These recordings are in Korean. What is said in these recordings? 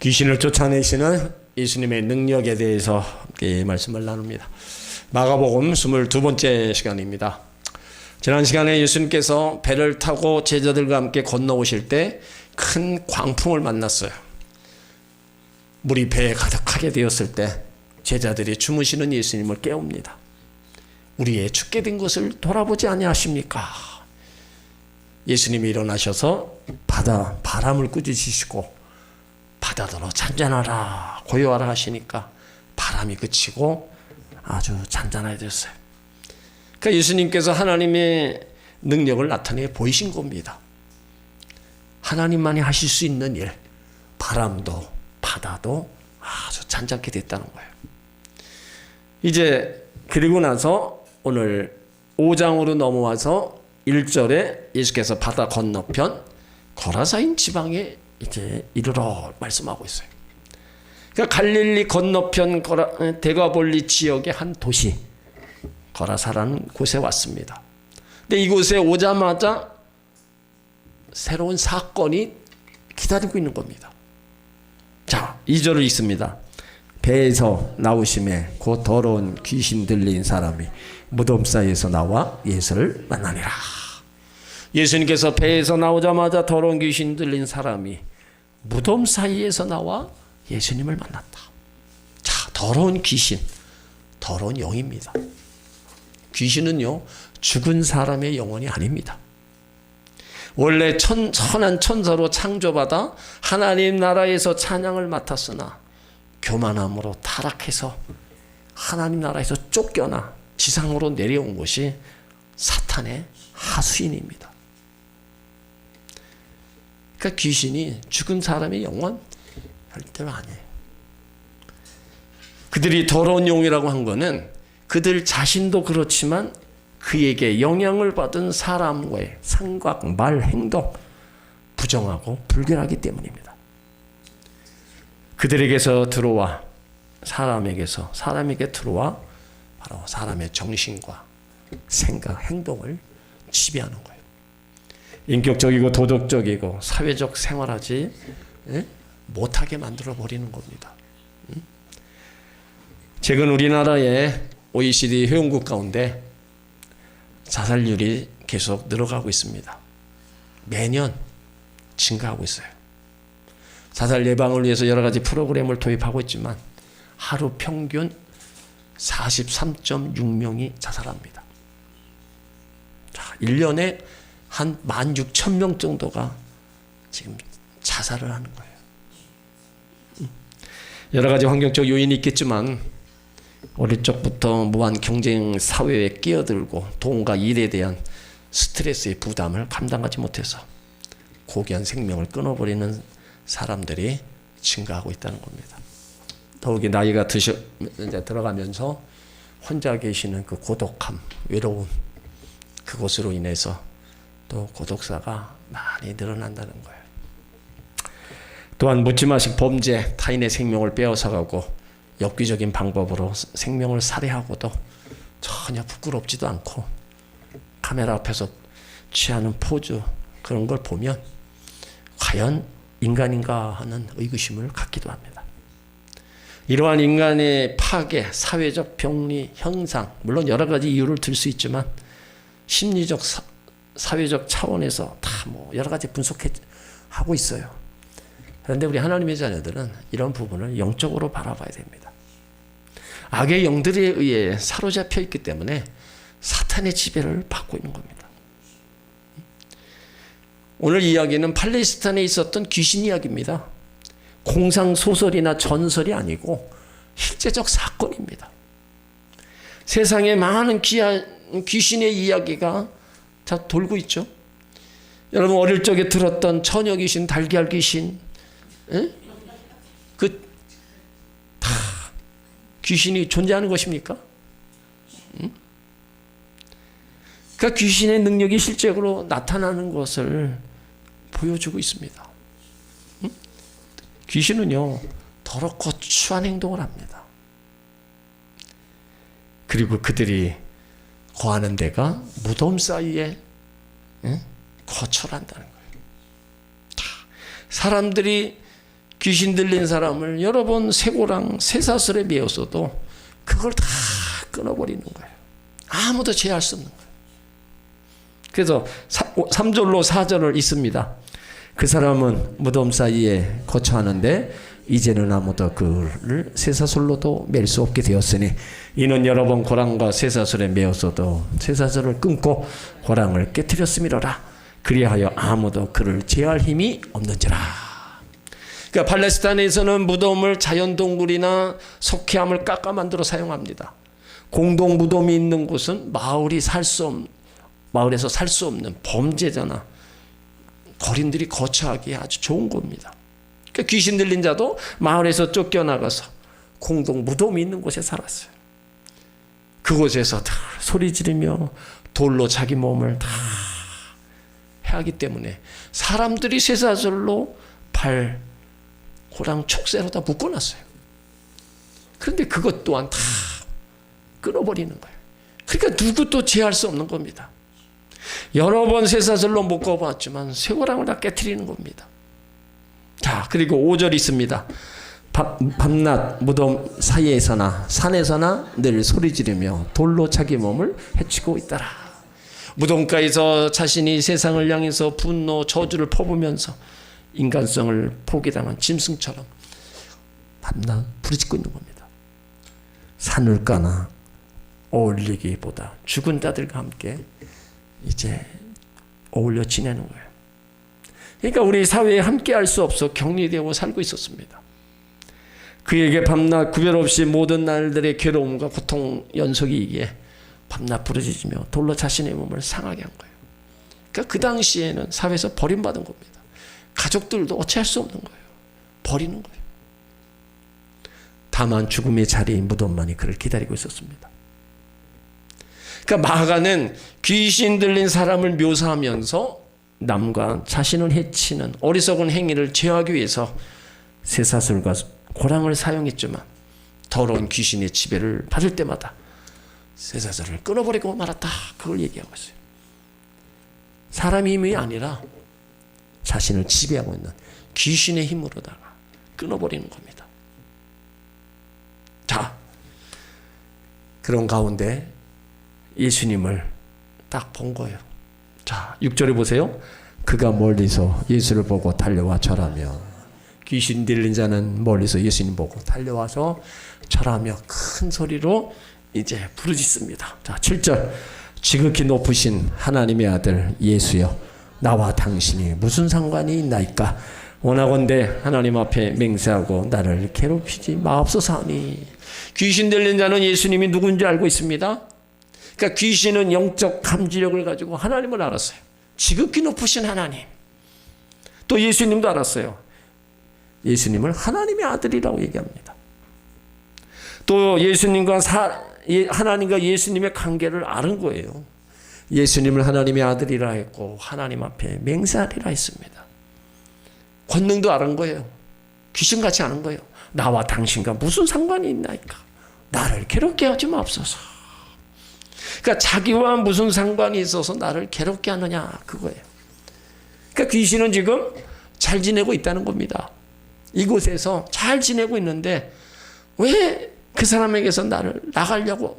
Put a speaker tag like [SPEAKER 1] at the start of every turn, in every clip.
[SPEAKER 1] 귀신을 쫓아내시는 예수님의 능력에 대해서 말씀을 나눕니다. 마가복음 22번째 시간입니다. 지난 시간에 예수님께서 배를 타고 제자들과 함께 건너오실 때 큰 광풍을 만났어요. 물이 배에 가득하게 되었을 때 제자들이 주무시는 예수님을 깨웁니다. 우리의 죽게 된 것을 돌아보지 아니하십니까? 예수님이 일어나셔서 바람을 꾸짖으시고 바다들어 잔잔하라 고요하라 하시니까 바람이 그치고 아주 잔잔해졌어요. 그러니까 예수님께서 하나님의 능력을 나타내 보이신 겁니다. 하나님만이 하실 수 있는 일, 바람도 바다도 아주 잔잔하게 됐다는 거예요. 이제 그리고 나서 오늘 5장으로 넘어와서 1절에 예수께서 바다 건너편 거라사인 지방에 이제 이르러 말씀하고 있어요. 그러니까 갈릴리 건너편 데가볼리 지역의 한 도시 거라사라는 곳에 왔습니다. 근데 이곳에 오자마자 새로운 사건이 기다리고 있는 겁니다. 자, 2절을 읽습니다. 배에서 나오심에 곧 더러운 귀신 들린 사람이 무덤 사이에서 나와 예수를 만나니라. 예수님께서 배에서 나오자마자 더러운 귀신 들린 사람이 무덤 사이에서 나와 예수님을 만났다. 자, 더러운 귀신, 더러운 영입니다. 귀신은요, 죽은 사람의 영혼이 아닙니다. 원래 선한 천사로 창조받아 하나님 나라에서 찬양을 맡았으나 교만함으로 타락해서 하나님 나라에서 쫓겨나 지상으로 내려온 것이 사탄의 하수인입니다. 그러니까 귀신이 죽은 사람의 영혼 절대로 아니에요. 그들이 더러운 영이라고 한 거는 그들 자신도 그렇지만 그에게 영향을 받은 사람과의 생각, 말, 행동 부정하고 불결하기 때문입니다. 그들에게서 들어와 사람에게 들어와 바로 사람의 정신과 생각, 행동을 지배하는 거예요. 인격적이고 도덕적이고 사회적 생활하지 못하게 만들어 버리는 겁니다. 최근 우리나라의 OECD 회원국 가운데 자살률이 계속 늘어가고 있습니다. 매년 증가하고 있어요. 자살 예방을 위해서 여러 가지 프로그램을 도입하고 있지만 하루 평균 43.6명이 자살합니다. 자, 1년에 한 16,000명 정도가 지금 자살을 하는 거예요. 여러 가지 환경적 요인이 있겠지만 어릴 적부터 무한 경쟁 사회에 끼어들고 돈과 일에 대한 스트레스의 부담을 감당하지 못해서 고귀한 생명을 끊어버리는 사람들이 증가하고 있다는 겁니다. 더욱이 나이가 이제 들어가면서 혼자 계시는 그 고독함, 외로움, 그것으로 인해서 또 고독사가 많이 늘어난다는 거예요. 또한 묻지마식 범죄, 타인의 생명을 빼앗아가고 엽기적인 방법으로 생명을 살해하고도 전혀 부끄럽지도 않고 카메라 앞에서 취하는 포즈, 그런 걸 보면 과연 인간인가 하는 의구심을 갖기도 합니다. 이러한 인간의 파괴, 사회적 병리 현상, 물론 여러 가지 이유를 들 수 있지만 심리적, 사회적 차원에서 다 여러 가지 분석하고 있어요. 그런데 우리 하나님의 자녀들은 이런 부분을 영적으로 바라봐야 됩니다. 악의 영들에 의해 사로잡혀 있기 때문에 사탄의 지배를 받고 있는 겁니다. 오늘 이야기는 팔레스타인에 있었던 귀신 이야기입니다. 공상소설이나 전설이 아니고 실제적 사건입니다. 세상에 많은 귀신의 이야기가 다 돌고 있죠. 여러분 어릴 적에 들었던 처녀 귀신, 달걀 귀신, 다 귀신이 존재하는 것입니까? 그러니까 귀신의 능력이 실제로 나타나는 것을 보여주고 있습니다. 귀신은요, 더럽고 추한 행동을 합니다. 그리고 그들이 거하는 데가 무덤 사이에 거처한다는 거예요. 사람들이 귀신 들린 사람을 여러 번 쇠고랑 쇠사슬에 매었어도 그걸 다 끊어버리는 거예요. 아무도 제할 수 없는 거예요. 그래서 3절로 4절을 읽습니다. 그 사람은 무덤 사이에 거처하는데 이제는 아무도 그를 쇠사슬로도 맬 수 없게 되었으니 이는 여러 번 고랑과 쇠사슬에 매었어도 쇠사슬을 끊고 고랑을 깨뜨렸음이로라. 그리하여 아무도 그를 제할 힘이 없는지라. 그러니까 팔레스타인에서는 무덤을 자연동굴이나 석회암을 깎아 만들어 사용합니다. 공동 무덤이 있는 곳은 마을에서 살 수 없는 범죄자나 거린들이 거처하기에 아주 좋은 겁니다. 그러니까 귀신 들린 자도 마을에서 쫓겨나가서 공동 무덤이 있는 곳에 살았어요. 그곳에서 소리 지르며 돌로 자기 몸을 다 하기 때문에 사람들이 쇠사슬로 발, 고랑, 촉새로 다 묶어놨어요. 그런데 그것 또한 다 끊어버리는 거예요. 그러니까 누구도 제할 수 없는 겁니다. 여러 번 쇠사슬로 묶어봤지만 쇠고랑을 다 깨트리는 겁니다. 자, 그리고 5절 있습니다. 밤낮 무덤 사이에서나 산에서나 늘 소리 지르며 돌로 자기 몸을 해치고 있더라. 무덤가에서 자신이 세상을 향해서 분노, 저주를 퍼부면서 인간성을 포기당한 짐승처럼 밤낮 부르짖고 있는 겁니다. 산울가나 어울리기보다 죽은 자들과 함께 이제 어울려 지내는 거예요. 그러니까 우리 사회에 함께 할 수 없어 격리되고 살고 있었습니다. 그에게 밤낮 구별 없이 모든 날들의 괴로움과 고통 연속이기에 밤낮 부르짖으며 돌로 자신의 몸을 상하게 한 거예요. 그러니까 그 당시에는 사회에서 버림받은 겁니다. 가족들도 어찌할 수 없는 거예요. 버리는 거예요. 다만 죽음의 자리인 무덤만이 그를 기다리고 있었습니다. 그러니까 마가는 귀신 들린 사람을 묘사하면서 남과 자신을 해치는 어리석은 행위를 제어하기 위해서 쇠사슬과 고랑을 사용했지만 더러운 귀신의 지배를 받을 때마다 쇠사슬을 끊어버리고 말았다. 그걸 얘기하고 있어요. 사람의 힘이 아니라 자신을 지배하고 있는 귀신의 힘으로다가 끊어버리는 겁니다. 자, 그런 가운데 예수님을 딱 본 거예요. 자, 6절에 보세요. 그가 멀리서 예수를 보고 달려와 절하며, 귀신 들린 자는 멀리서 예수님 보고 달려와서 절하며 큰 소리로 이제 부르짖습니다. 자, 7절. 지극히 높으신 하나님의 아들 예수여, 나와 당신이 무슨 상관이 있나이까? 원하건대 하나님 앞에 맹세하고 나를 괴롭히지 마옵소서 하니. 귀신 들린 자는 예수님이 누군지 알고 있습니다. 그러니까 귀신은 영적 감지력을 가지고 하나님을 알았어요. 지극히 높으신 하나님. 또 예수님도 알았어요. 예수님을 하나님의 아들이라고 얘기합니다. 또 예수님과 하나님과 예수님의 관계를 아는 거예요. 예수님을 하나님의 아들이라 했고 하나님 앞에 맹세하리라 했습니다. 권능도 아는 거예요. 귀신같이 아는 거예요. 나와 당신과 무슨 상관이 있나이까? 나를 괴롭게 하지 마옵소서. 그러니까 자기와 무슨 상관이 있어서 나를 괴롭게 하느냐, 그거예요. 그러니까 귀신은 지금 잘 지내고 있다는 겁니다. 이곳에서 잘 지내고 있는데 왜 그 사람에게서 나를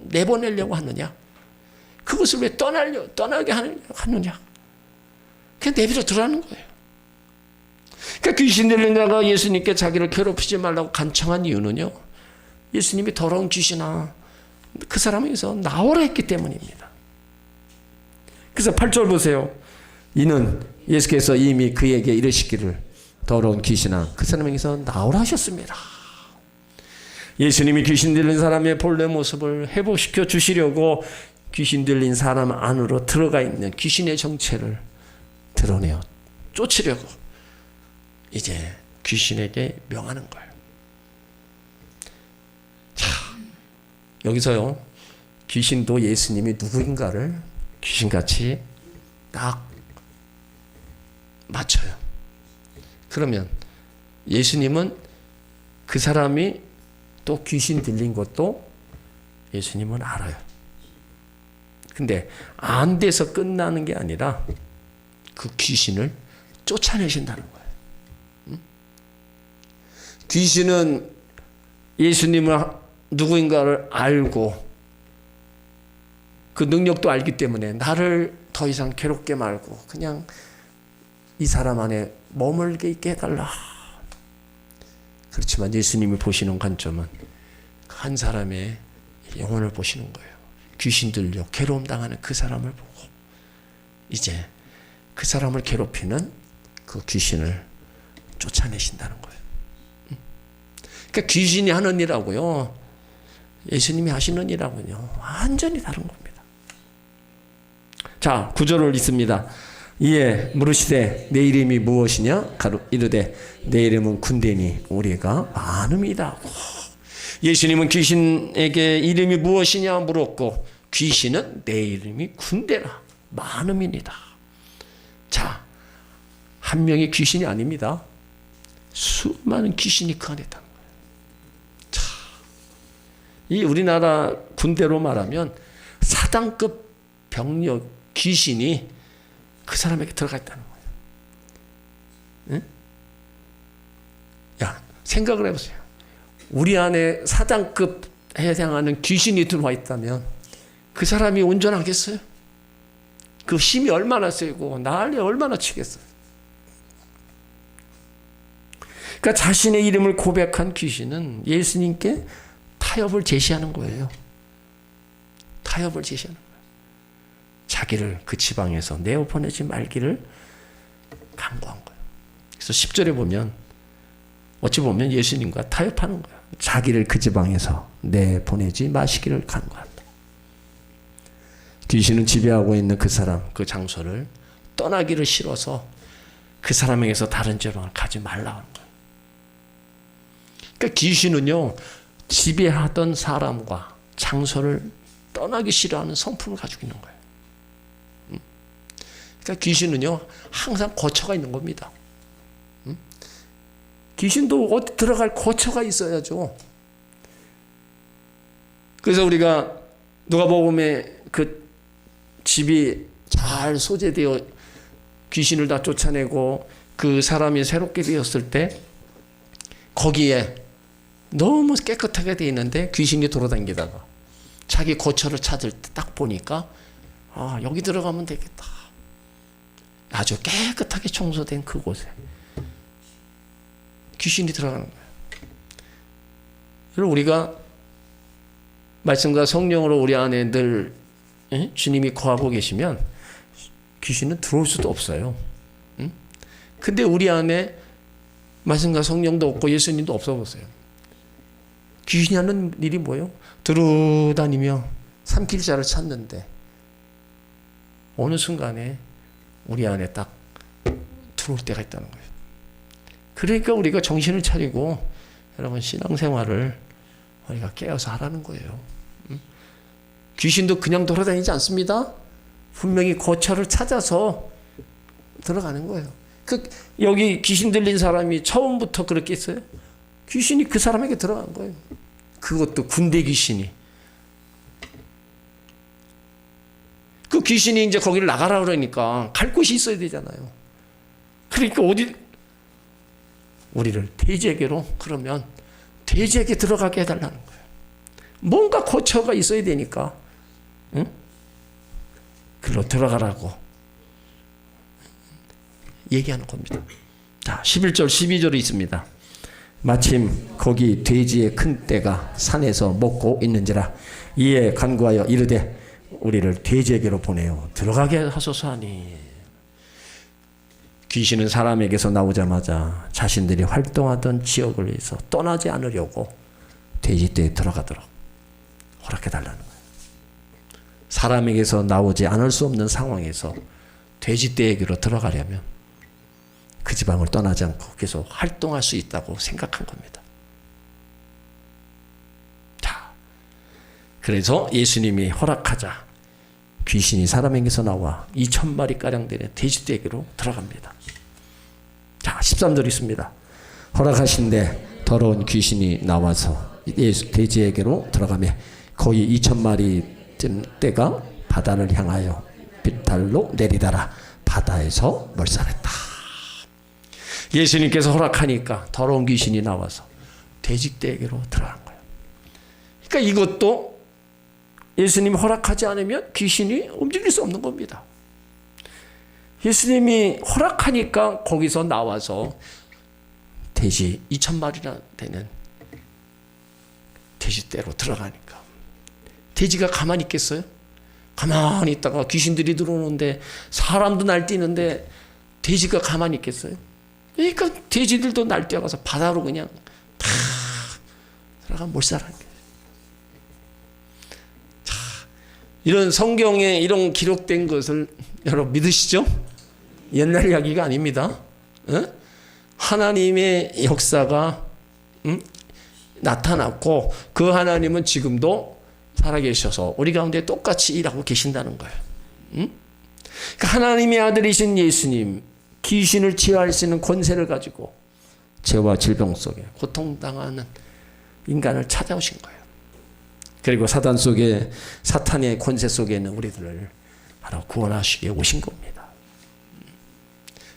[SPEAKER 1] 내보내려고 하느냐? 그것을 왜 떠나게 하느냐? 그냥 내버려 두라는 거예요. 그러니까 귀신 들린 자가 예수님께 자기를 괴롭히지 말라고 간청한 이유는요, 예수님이 더러운 귀신아, 그 사람에게서 나오라 했기 때문입니다. 그래서 8절 보세요. 이는 예수께서 이미 그에게 이르시기를 더러운 귀신아, 그 사람에게서 나오라 하셨습니다. 예수님이 귀신 들린 사람의 본래 모습을 회복시켜 주시려고 귀신 들린 사람 안으로 들어가 있는 귀신의 정체를 드러내어 쫓으려고 이제 귀신에게 명하는 거예요. 자, 여기서요, 귀신도 예수님이 누구인가를 귀신같이 딱 맞춰요. 그러면 예수님은 그 사람이 또 귀신 들린 것도 예수님은 알아요. 근데 안 돼서 끝나는 게 아니라 그 귀신을 쫓아내신다는 거예요. 귀신은 예수님을 누구인가를 알고 그 능력도 알기 때문에 나를 더 이상 괴롭게 말고 그냥 이 사람 안에 머물게 있게 해달라. 그렇지만 예수님이 보시는 관점은 한 사람의 영혼을 보시는 거예요. 귀신 들려 괴로움 당하는 그 사람을 보고 이제 그 사람을 괴롭히는 그 귀신을 쫓아내신다는 거예요. 그러니까 귀신이 하는 일하고요, 예수님이 하시는 일하고요, 완전히 다른 겁니다. 자, 9절을 읽습니다. 이에 물으시되 내 이름이 무엇이냐? 이르되 내 이름은 군대니 우리가 많음이다. 예수님은 귀신에게 이름이 무엇이냐 물었고, 귀신은 내 이름이 군대라, 많음이니다. 자, 한 명의 귀신이 아닙니다. 수많은 귀신이 그 안에 있다는 거예요. 자, 이 우리나라 군대로 말하면 사단급 병력 귀신이 그 사람에게 들어가 있다는 거예요. 응? 야, 생각을 해보세요. 우리 안에 사단급 해당하는 귀신이 들어와 있다면 그 사람이 온전하겠어요? 그 힘이 얼마나 세고 난리 얼마나 치겠어요? 그러니까 자신의 이름을 고백한 귀신은 예수님께 타협을 제시하는 거예요. 타협을 제시하는 거예요. 자기를 그 지방에서 내어보내지 말기를 간구한 거예요. 그래서 10절에 보면 어찌 보면 예수님과 타협하는 거예요. 자기를 그 지방에서 내보내지 마시기를 간구한다. 귀신은 지배하고 있는 그 사람, 그 장소를 떠나기를 싫어서 그 사람에게서 다른 지방을 가지 말라는 거예요. 그러니까 귀신은요, 지배하던 사람과 장소를 떠나기 싫어하는 성품을 가지고 있는 거예요. 그러니까 귀신은요, 항상 거처가 있는 겁니다. 귀신도 어디 들어갈 거처가 있어야죠. 그래서 우리가 누가복음에 그 집이 잘 소재되어 귀신을 다 쫓아내고 그 사람이 새롭게 되었을 때 거기에 너무 깨끗하게 되어 있는데 귀신이 돌아다니다가 자기 거처를 찾을 때 딱 보니까 아, 여기 들어가면 되겠다. 아주 깨끗하게 청소된 그곳에 귀신이 들어가는 거예요. 그리고 우리가 말씀과 성령으로 우리 안에 늘 주님이 거하고 계시면 귀신은 들어올 수도 없어요. 근데 우리 안에 말씀과 성령도 없고 예수님도 없어 보세요. 귀신이 하는 일이 뭐예요? 들어다니며 삼킬 자를 찾는데 어느 순간에 우리 안에 딱 들어올 때가 있다는 거예요. 그러니까 우리가 정신을 차리고 여러분 신앙생활을 우리가 깨어서 하라는 거예요. 귀신도 그냥 돌아다니지 않습니다. 분명히 거처를 찾아서 들어가는 거예요. 여기 귀신 들린 사람이 처음부터 그렇게 했어요? 귀신이 그 사람에게 들어간 거예요. 그것도 군대 귀신이. 그 귀신이 이제 거기를 나가라 그러니까 갈 곳이 있어야 되잖아요. 그러니까 우리를 돼지에게로, 그러면 돼지에게 들어가게 해달라는 거예요. 뭔가 거처가 있어야 되니까, 응? 그로 들어가라고 얘기하는 겁니다. 자, 11절, 12절이 있습니다. 마침 거기 돼지의 큰 떼가 산에서 먹고 있는지라 이에 간구하여 이르되 우리를 돼지에게로 보내어 들어가게 하소서 하니. 귀신은 사람에게서 나오자마자 자신들이 활동하던 지역에서 떠나지 않으려고 돼지떼에 들어가도록 허락해달라는 거예요. 사람에게서 나오지 않을 수 없는 상황에서 돼지떼에게로 들어가려면 그 지방을 떠나지 않고 계속 활동할 수 있다고 생각한 겁니다. 자, 그래서 예수님이 허락하자 귀신이 사람에게서 나와 2,000마리가량 되는 돼지떼에게로 들어갑니다. 자, 13절 있습니다. 허락하신데 더러운 귀신이 나와서 돼지에게로 들어가며 거의 2,000마리 떼가 바다를 향하여 빗달로 내리다라 바다에서 몰살했다. 예수님께서 허락하니까 더러운 귀신이 나와서 돼지떼에게로 들어간 거예요. 그러니까 이것도 예수님이 허락하지 않으면 귀신이 움직일 수 없는 겁니다. 예수님이 허락하니까 거기서 나와서 돼지 2,000마리나 되는 돼지떼로 들어가니까 돼지가 가만히 있겠어요? 가만히 있다가 귀신들이 들어오는데 사람도 날뛰는데 돼지가 가만히 있겠어요? 그러니까 돼지들도 날뛰어가서 바다로 그냥 다 들어가 몰살한 거예요. 자, 이런 성경에 이런 기록된 것을 여러분 믿으시죠? 옛날 이야기가 아닙니다. 하나님의 역사가 나타났고 그 하나님은 지금도 살아계셔서 우리 가운데 똑같이 일하고 계신다는 거예요. 그러니까 하나님의 아들이신 예수님, 귀신을 치유할 수 있는 권세를 가지고 죄와 질병 속에 고통당하는 인간을 찾아오신 거예요. 그리고 사단 속에, 사탄의 권세 속에 있는 우리들을 바로 구원하시기에 오신 겁니다.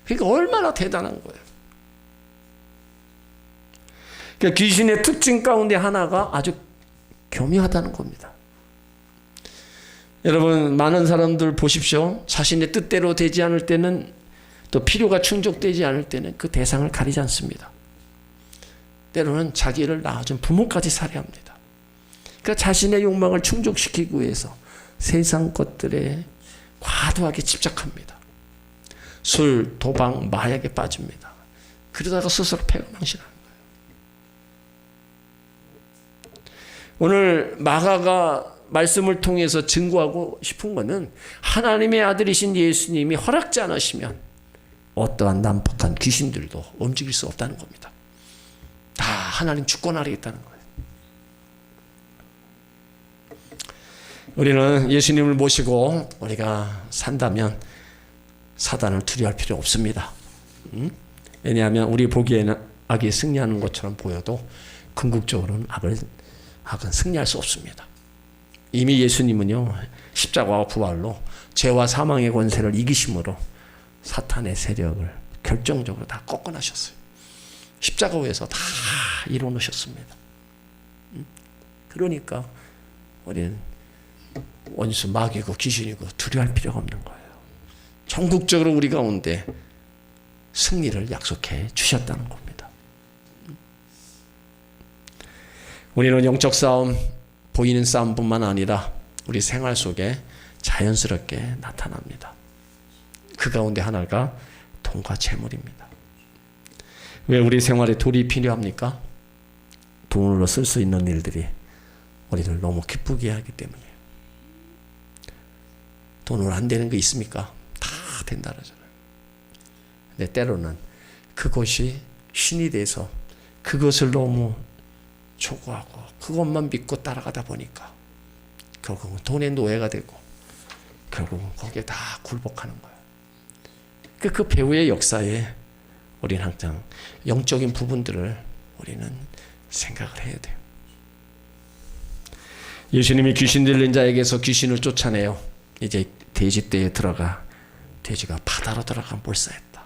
[SPEAKER 1] 그러니까 얼마나 대단한 거예요. 그러니까 귀신의 특징 가운데 하나가 아주 교묘하다는 겁니다. 여러분, 많은 사람들 보십시오. 자신의 뜻대로 되지 않을 때는, 또 필요가 충족되지 않을 때는 그 대상을 가리지 않습니다. 때로는 자기를 낳아준 부모까지 살해합니다. 그러니까 자신의 욕망을 충족시키기 위해서 세상 것들에 과도하게 집착합니다. 술, 도박, 마약에 빠집니다. 그러다가 스스로 패망신하는 거예요. 오늘 마가가 말씀을 통해서 증거하고 싶은 것은 하나님의 아들이신 예수님이 허락지 않으시면 어떠한 난폭한 귀신들도 움직일 수 없다는 겁니다. 다 하나님 주권 아래 있다는 거예요. 우리는 예수님을 모시고 우리가 산다면 사단을 두려워할 필요 없습니다. 왜냐하면 우리 보기에는 악이 승리하는 것처럼 보여도 궁극적으로는 악은 승리할 수 없습니다. 이미 예수님은요, 십자가와 부활로 죄와 사망의 권세를 이기심으로 사탄의 세력을 결정적으로 다 꺾어나셨어요. 십자가 위에서 다 이뤄놓으셨습니다. 그러니까 우리는 원수 마귀고 귀신이고 두려워할 필요가 없는 거예요. 전국적으로 우리 가운데 승리를 약속해 주셨다는 겁니다. 우리는 영적 싸움, 보이는 싸움뿐만 아니라 우리 생활 속에 자연스럽게 나타납니다. 그 가운데 하나가 돈과 재물입니다. 왜 우리 생활에 돈이 필요합니까? 돈으로 쓸 수 있는 일들이 우리를 너무 기쁘게 하기 때문이에요. 돈으로 안 되는 게 있습니까? 다 된다 그러잖아요. 근데 때로는 그것이 신이 돼서 그것을 너무 초구하고 그것만 믿고 따라가다 보니까 결국은 돈의 노예가 되고 결국은 거기에 다 굴복하는 거예요. 그 배후의 역사에 우리는 항상 영적인 부분들을 우리는 생각을 해야 돼요. 예수님이 귀신 들린 자에게서 귀신을 쫓아내요. 이제 돼지떼에 들어가 돼지가 바다로 들어가 몰사했다.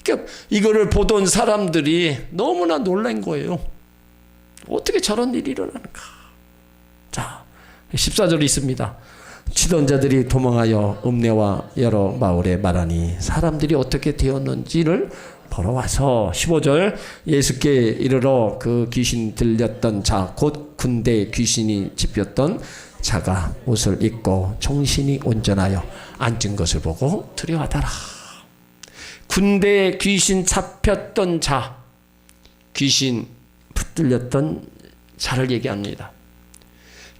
[SPEAKER 1] 그러니까 이거를 보던 사람들이 너무나 놀란 거예요. 어떻게 저런 일이 일어나는가. 자, 14절이 있습니다. 치던 자들이 도망하여 읍내와 여러 마을에 말하니 사람들이 어떻게 되었는지를 보러 와서 15절 예수께 이르러 그 귀신 들렸던 자 곧 군대 귀신이 집혔던 자가 옷을 입고 정신이 온전하여 앉은 것을 보고 두려워하더라. 군대에 귀신 잡혔던 자, 귀신 붙들렸던 자를 얘기합니다.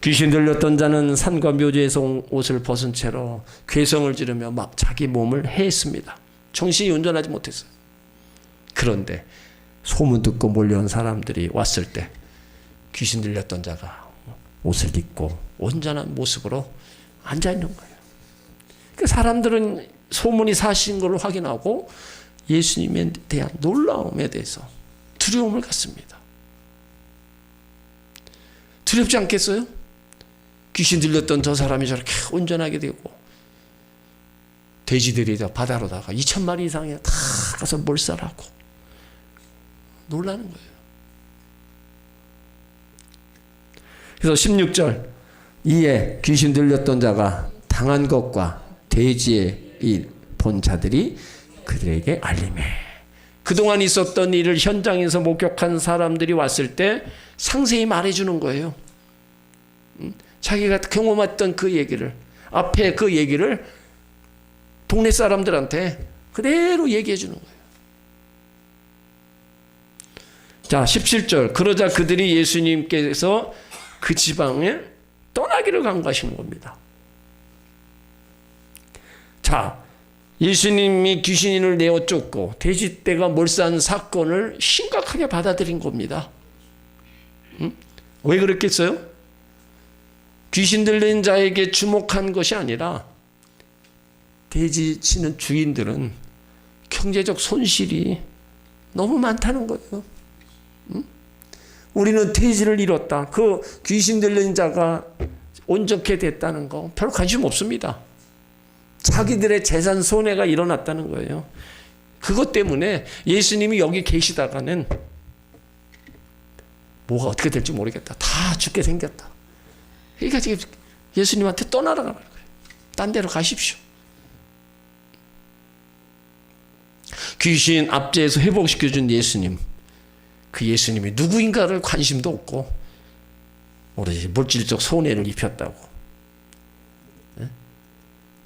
[SPEAKER 1] 귀신 들렸던 자는 산과 묘지에서 온 옷을 벗은 채로 괴성을 지르며 막 자기 몸을 해했습니다. 정신이 온전하지 못했어요. 그런데 소문 듣고 몰려온 사람들이 왔을 때 귀신 들렸던 자가 옷을 입고 온전한 모습으로 앉아있는 거예요. 그 사람들은 소문이 사실인 걸 확인하고 예수님에 대한 놀라움에 대해서 두려움을 갖습니다. 두렵지 않겠어요? 귀신 들렸던 저 사람이 저렇게 온전하게 되고 돼지들이 바다로다가 2,000마리 이상이 다 가서 몰살하고 놀라는 거예요. 그래서 16절 이에 귀신 들렸던 자가 당한 것과 돼지의 일 본 자들이 그들에게 알리매. 그동안 있었던 일을 현장에서 목격한 사람들이 왔을 때 상세히 말해주는 거예요. 자기가 경험했던 그 얘기를, 앞에 그 얘기를 동네 사람들한테 그대로 얘기해 주는 거예요. 자, 17절 그러자 그들이 예수님께서 그 지방에 떠나기를 간과하시는 겁니다. 자, 예수님이 귀신을 내어 쫓고 돼지떼가 몰수한 사건을 심각하게 받아들인 겁니다. 왜 그랬겠어요? 귀신 들린 자에게 주목한 것이 아니라 돼지 치는 주인들은 경제적 손실이 너무 많다는 거예요. 우리는 돼지를 잃었다. 그 귀신 들린 자가 온전케 됐다는 거 별 관심 없습니다. 자기들의 재산 손해가 일어났다는 거예요. 그것 때문에 예수님이 여기 계시다가는 뭐가 어떻게 될지 모르겠다. 다 죽게 생겼다. 그러니까 지금 예수님한테 떠나라는 거예요. 딴 데로 가십시오. 귀신 압제해서 회복시켜준 예수님. 그 예수님이 누구인가를 관심도 없고 오로지 물질적 손해를 입혔다고.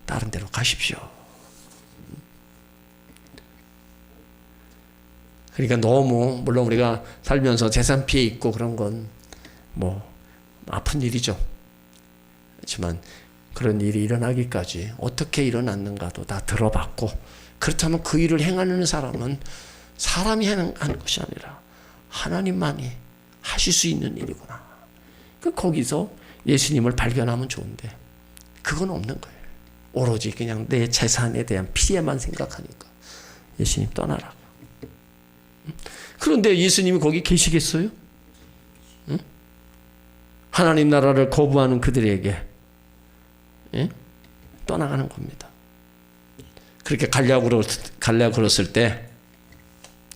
[SPEAKER 1] 다른 데로 가십시오. 그러니까 너무 물론 우리가 살면서 재산 피해 있고 그런 건 뭐 아픈 일이죠. 하지만 그런 일이 일어나기까지 어떻게 일어났는가도 다 들어봤고 그렇다면 그 일을 행하는 사람은 사람이 하는 것이 아니라 하나님만이 하실 수 있는 일이구나. 거기서 예수님을 발견하면 좋은데 그건 없는 거예요. 오로지 그냥 내 재산에 대한 피해만 생각하니까 예수님 떠나라고. 그런데 예수님이 거기 계시겠어요? 하나님 나라를 거부하는 그들에게 떠나가는 겁니다. 그렇게 가려고 그랬을 때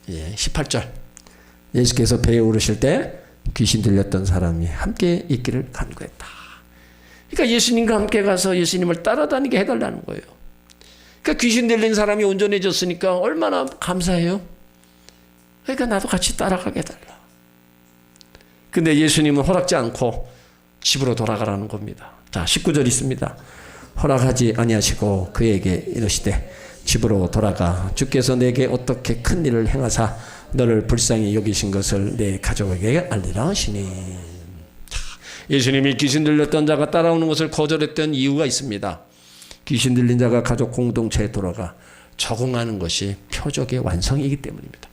[SPEAKER 1] 18절 예수께서 배에 오르실 때 귀신 들렸던 사람이 함께 있기를 간구했다. 그러니까 예수님과 함께 가서 예수님을 따라다니게 해달라는 거예요. 그러니까 귀신 들린 사람이 온전해졌으니까 얼마나 감사해요. 그러니까 나도 같이 따라가게 해달라. 근데 예수님은 허락지 않고 집으로 돌아가라는 겁니다. 자, 19절 있습니다. 허락하지 아니하시고 그에게 이르시되 집으로 돌아가 주께서 내게 어떻게 큰 일을 행하사 너를 불쌍히 여기신 것을 내 가족에게 알리라 하시니. 예수님이 귀신 들렸던 자가 따라오는 것을 거절했던 이유가 있습니다. 귀신 들린 자가 가족 공동체에 돌아가 적응하는 것이 표적의 완성이기 때문입니다.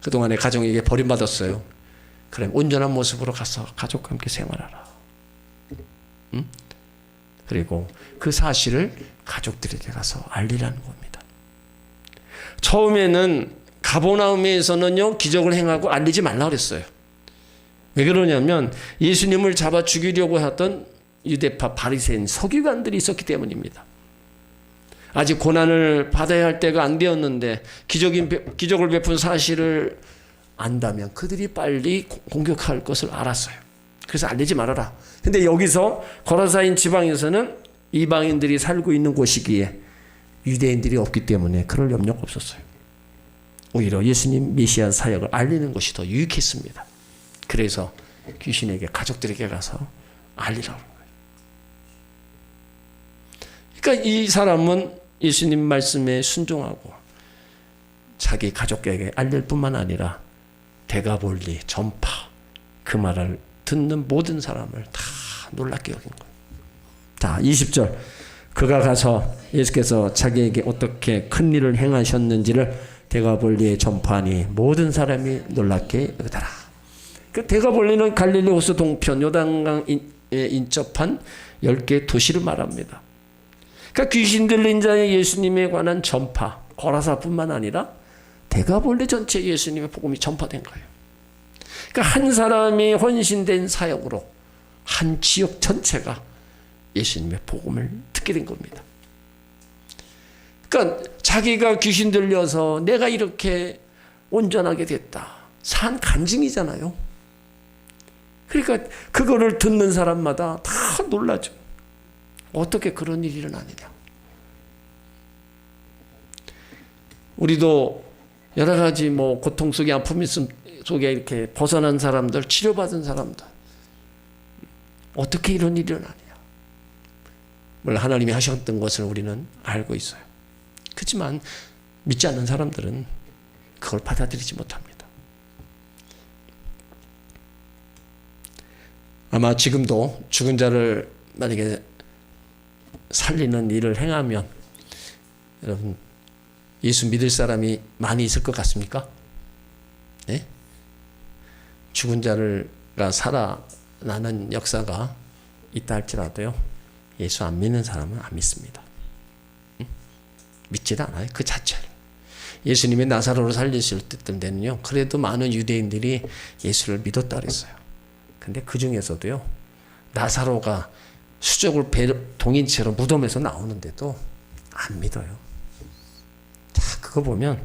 [SPEAKER 1] 그동안에 가정에게 버림받았어요. 그럼 온전한 모습으로 가서 가족과 함께 생활하라. 그리고 그 사실을 가족들에게 가서 알리라는 겁니다. 처음에는 가버나움에서는요 기적을 행하고 알리지 말라 그랬어요. 왜 그러냐면 예수님을 잡아 죽이려고 하던 유대파 바리새인 서기관들이 있었기 때문입니다. 아직 고난을 받아야 할 때가 안 되었는데 기적을 베푼 사실을 안다면 그들이 빨리 공격할 것을 알았어요. 그래서 알리지 말아라. 근데 여기서 거라사인 지방에서는 이방인들이 살고 있는 곳이기에 유대인들이 없기 때문에 그럴 염려가 없었어요. 오히려 예수님 메시아 사역을 알리는 것이 더 유익했습니다. 그래서 귀신에게 가족들에게 가서 알리라고 하는 거예요. 그러니까 이 사람은 예수님 말씀에 순종하고 자기 가족에게 알릴 뿐만 아니라 데가볼리, 전파 그 말을 듣는 모든 사람을 다 놀랍게 여긴 거예요. 자, 20절 그가 가서 예수께서 자기에게 어떻게 큰 일을 행하셨는지를 데가볼리에 전파하니 모든 사람이 놀랍게 여기더라. 그 데가볼리는 갈릴리 호수 동편 요단강에 인접한 10개 도시를 말합니다. 그러니까 귀신 들린 자의 예수님에 관한 전파, 거라사뿐만 아니라 데가볼리 전체 예수님의 복음이 전파된 거예요. 그러니까 한 사람이 헌신된 사역으로 한 지역 전체가 예수님의 복음을 듣게 된 겁니다. 그러니까 자기가 귀신 들려서 내가 이렇게 온전하게 됐다. 산 간증이잖아요. 그러니까 그거를 듣는 사람마다 다 놀라죠. 어떻게 그런 일이 일어나느냐. 우리도 여러 가지 고통 속에 아픔 속에 이렇게 벗어난 사람들, 치료받은 사람들, 어떻게 이런 일이 일어나느냐. 물론 하나님이 하셨던 것을 우리는 알고 있어요. 그렇지만 믿지 않는 사람들은 그걸 받아들이지 못합니다. 아마 지금도 죽은 자를 만약에 살리는 일을 행하면 여러분 예수 믿을 사람이 많이 있을 것 같습니까? 네? 죽은 자가 살아나는 역사가 있다 할지라도요, 예수 안 믿는 사람은 안 믿습니다. 믿지도 않아요. 그 자체를. 예수님이 나사로를 살리실 때는요, 그래도 많은 유대인들이 예수를 믿었다 그랬어요. 근데 그 중에서도요, 나사로가 수족을 동인채로 무덤에서 나오는데도 안 믿어요. 자, 그거 보면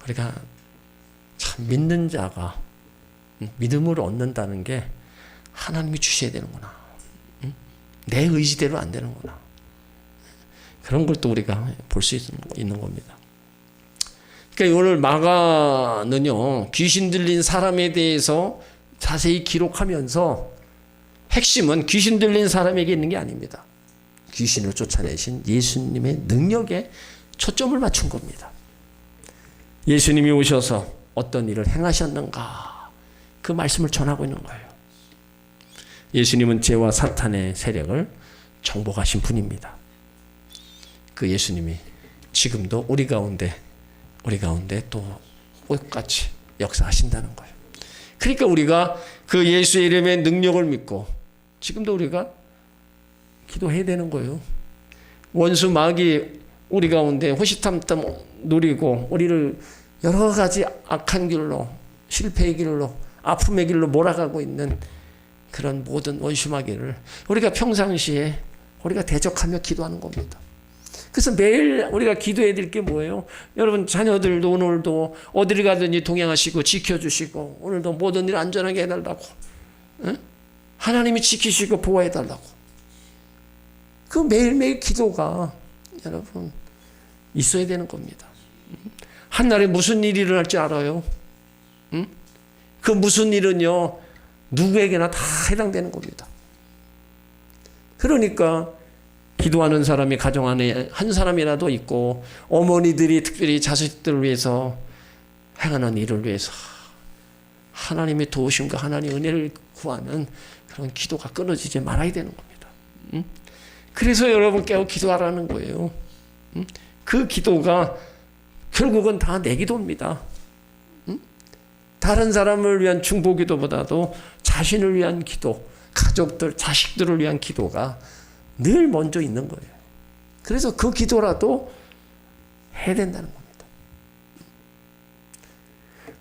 [SPEAKER 1] 우리가 참 믿는 자가 믿음을 얻는다는 게 하나님이 주셔야 되는구나. 내 의지대로 안 되는구나. 그런 걸 또 우리가 볼 수 있는 겁니다. 그러니까 오늘 마가는요, 귀신 들린 사람에 대해서 자세히 기록하면서 핵심은 귀신 들린 사람에게 있는 게 아닙니다. 귀신을 쫓아내신 예수님의 능력에 초점을 맞춘 겁니다. 예수님이 오셔서 어떤 일을 행하셨는가, 그 말씀을 전하고 있는 거예요. 예수님은 죄와 사탄의 세력을 정복하신 분입니다. 그 예수님이 지금도 우리 가운데 또 똑같이 역사하신다는 거예요. 그러니까 우리가 그 예수의 이름의 능력을 믿고 지금도 우리가 기도해야 되는 거예요. 원수 마귀 우리 가운데 호시탐탐 노리고 우리를 여러 가지 악한 길로, 실패의 길로, 아픔의 길로 몰아가고 있는 그런 모든 원수 마귀를 우리가 평상시에 우리가 대적하며 기도하는 겁니다. 그래서 매일 우리가 기도해야 될 게 뭐예요? 여러분 자녀들도 오늘도 어디를 가든지 동행하시고 지켜주시고 오늘도 모든 일 안전하게 해달라고, 응? 하나님이 지키시고 보호해달라고. 그 매일매일 기도가 여러분 있어야 되는 겁니다. 한날에 무슨 일이 일어날지 알아요? 응? 그 무슨 일은요, 누구에게나 다 해당되는 겁니다. 그러니까 기도하는 사람이 가정 안에 한 사람이라도 있고, 어머니들이 특별히 자식들을 위해서 행하는 일을 위해서 하나님의 도우심과 하나님의 은혜를 구하는 그런 기도가 끊어지지 말아야 되는 겁니다. 그래서 여러분 깨어 기도하라는 거예요. 그 기도가 결국은 다 내 기도입니다. 다른 사람을 위한 중보기도보다도 자신을 위한 기도, 가족들, 자식들을 위한 기도가 늘 먼저 있는 거예요. 그래서 그 기도라도 해야 된다는 겁니다.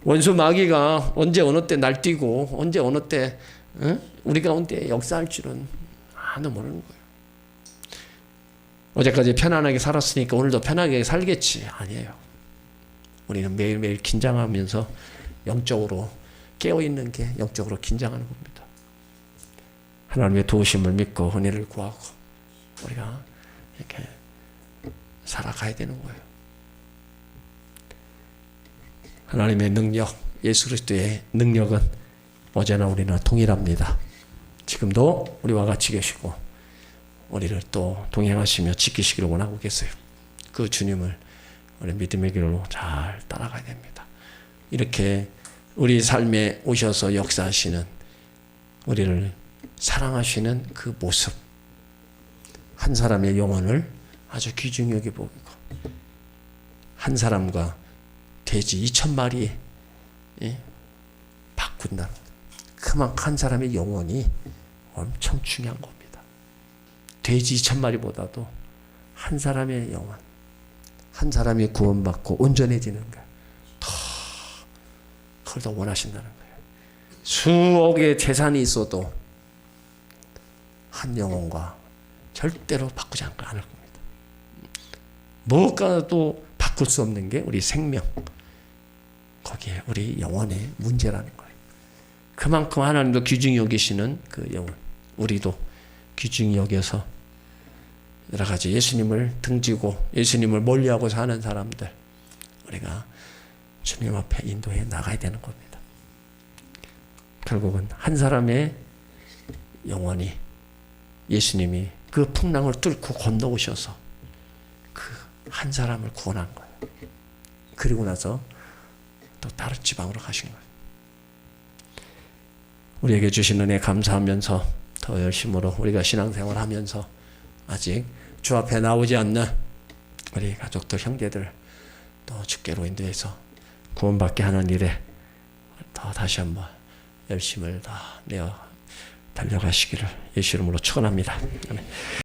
[SPEAKER 1] 원수 마귀가 언제 어느 때 날뛰고 언제 어느 때 우리 가운데 역사할 줄은 아무도 모르는 거예요. 어제까지 편안하게 살았으니까 오늘도 편하게 살겠지. 아니에요. 우리는 매일매일 긴장하면서 영적으로 깨어있는 게 영적으로 긴장하는 겁니다. 하나님의 도우심을 믿고 은혜를 구하고 우리가 이렇게 살아가야 되는 거예요. 하나님의 능력, 예수 그리스도의 능력은 어제나 우리나 동일합니다. 지금도 우리와 같이 계시고 우리를 또 동행하시며 지키시기를 원하고 계세요. 그 주님을 우리 믿음의 길로 잘 따라가야 됩니다. 이렇게 우리 삶에 오셔서 역사하시는, 우리를 사랑하시는 그 모습, 한 사람의 영혼을 아주 귀중히 여겨보고 한 사람과 돼지 2,000마리 바꾼다. 그만큼 한 사람의 영혼이 엄청 중요한 겁니다. 돼지 2,000마리보다도 한 사람의 영혼, 한 사람이 구원받고 온전해지는 것, 그걸 더 원하신다는 거예요. 수억의 재산이 있어도 한 영혼과 절대로 바꾸지 않을 겁니다. 무엇과도 바꿀 수 없는 게 우리 생명, 거기에 우리 영혼의 문제라는 거예요. 그만큼 하나님도 귀중히 여기시는 그 영혼, 우리도 귀중히 여겨서 여러 가지 예수님을 등지고 예수님을 멀리하고 사는 사람들, 우리가 주님 앞에 인도해 나가야 되는 겁니다. 결국은 한 사람의 영혼이 예수님이 그 풍랑을 뚫고 건너오셔서 그 한 사람을 구원한 거예요. 그리고 나서 또 다른 지방으로 가신 거예요. 우리에게 주신 은혜 감사하면서 더 열심으로 우리가 신앙생활하면서 아직 주 앞에 나오지 않는 우리 가족들, 형제들 또 주께로 인도해서 구원받게 하는 일에 더 다시 한번 열심을 다 내어 달려가시기를 예수 이름으로 축원합니다. 아멘.